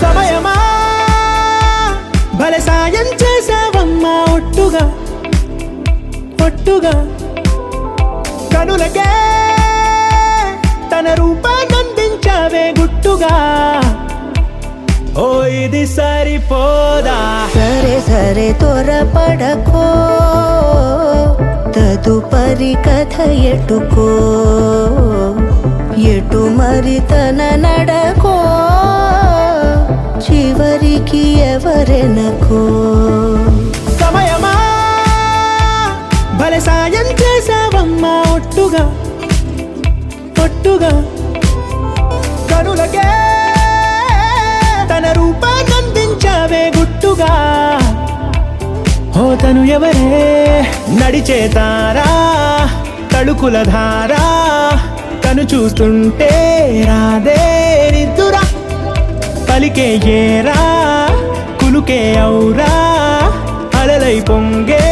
సమయమా భలే సాయం చేసావమ్మా ఒట్టుగా ఒట్టుగా కనులకే తన రూపాన్నందించావే గుట్టుగా ఓ ఇది సరిపోదా సరే సరే త్వరపడకో తదుపరి కథ ఎటుకో ఎటు మరి తన నడకో చివరికి ఎవరెనకో సమయమా భలే సాయం చేసావమ్మా ఒట్టుగా ఒట్టుగా కనులకే తన రూపాన్నందించావే గుట్టుగా ఓ తను ఎవరే నడిచే తారా తళుకుల ధారా తను చూస్తుంటే రాదే నిద్దురా పలికే ఏరా కులుకే ఔరా అలలై పొంగే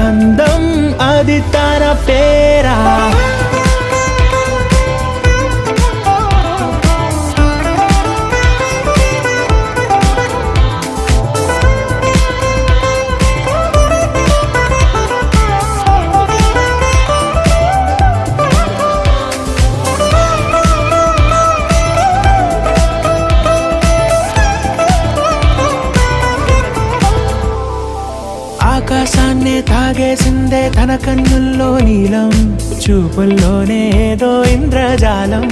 అందం అది తన పేరా ఆకాశాన్నే తాగేసిందే తన కన్నుల్లో నీలం చూపుల్లోనే ఏదో ఇంద్రజాలం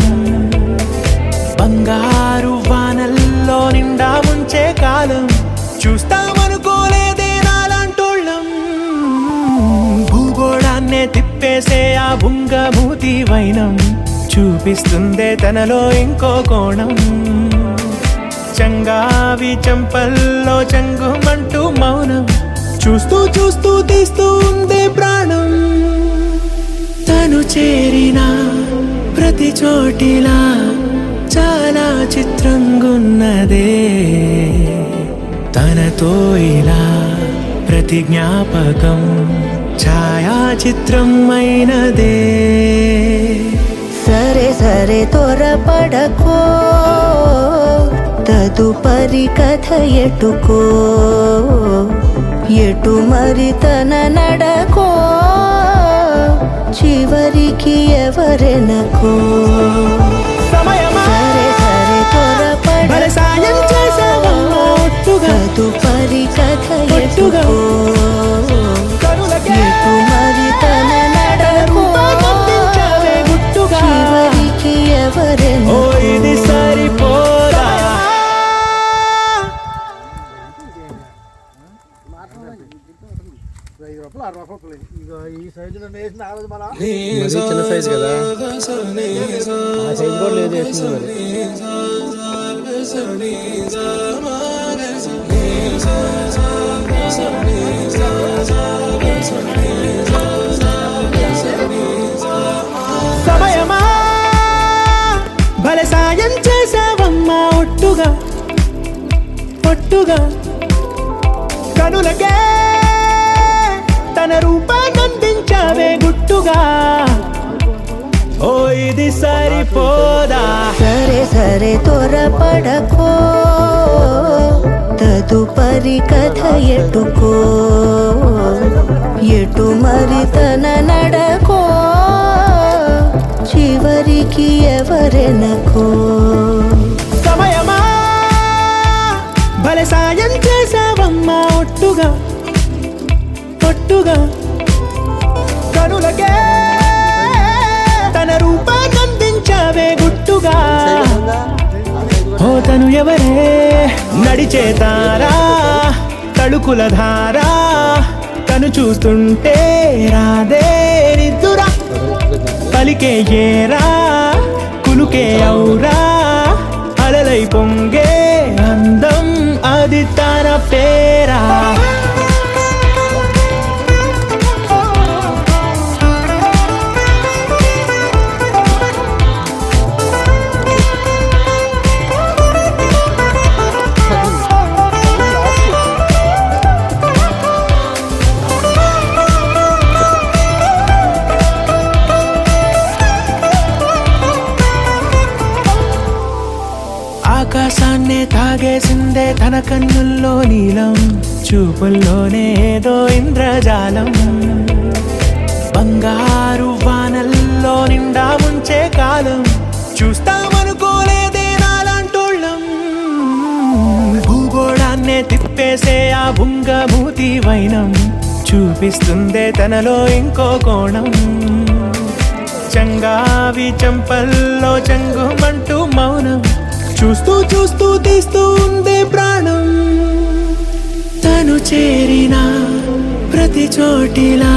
బంగారు వానల్లో నిండా ఉంచే కాలం చూస్తామనుకోలేదే నాలాంటోళ్ళం భూగోళాన్నే తిప్పేసే ఆ బుంగమూతి వైనం చూపిస్తుందే తనలో ఇంకో కోణం చంగావి చంపల్లో చంగుమంటూ మౌనం చూస్తూ చూస్తూ తీస్తూ ఉందే ప్రాణం తను చేరిన ప్రతి చోటిలా చాలా చిత్రంగున్నదే తనతో ఇలా ప్రతి జ్ఞాపకం ఛాయాచిత్రం అయినదే సరే సరే త్వరపడకో తదుపరి కథ ఎటుకో ఎటు మరి తన నడకో చివరికి ఎవరెనకో సమయమా సరే సరే భలే సాయం చేసావమ్మా ఒట్టుగా తదుపరి కథ ఒట్టుగా ఎటుకో కనులకే ఎటు మరి తన నడకో రూపాన్నందించావే గుట్టుగా చివరికి ఓ ఎవరెనకో ఇది సరిపోదా మరి చిన్న సైజ్ కదా ఆ సైజ్ కూడా లేదు వేస్తుంది సమయమా భలే సాయం చేసావమ్మా ఒట్టుగా ఒట్టుగా కనులకే తన రూపాన్నందించావే గుట్టుగా ఓ ఇది సరిపోదా సరే సరే త్వరపడకో తదుపరి కథ ఎటుకో ఎటు మరి తన నడకో చివరికి ఎవరెనకో సమయమా భలే సాయం చేసావమ్మా ఒట్టుగా ఒట్టుగా కనులకే తన రూపాన్నందించావే గుట్టుగా ఓ తను ఎవరే నడిచే తారా తళుకుల ధారా తను చూస్తుంటే రాదే నిద్దురా పలికే ఏరా కులుకే ఔరా అలలై పొంగే అందం అది తన పేరా ఆకాశాన్నే తాగేసిందే తన కన్నుల్లో నీలం, చూపుల్లోనే ఏదో ఇంద్రజాలం. బంగారు వానల్లో నిండా ముంచే కాలం, చూస్తామనుకోలేదే నాలాంటోళ్ళం. భూగోళాన్నే తిప్పేసే ఆ బుంగమూతి వైనం, చూపిస్తుందే తనలో ఇంకో కోణం. చంగావి చెంపల్లో చెంగుమంటూ మౌనం, చూస్తూ చూస్తూ తీస్తూ ఉందే ప్రాణం. తను చేరిన ప్రతి చోటిలా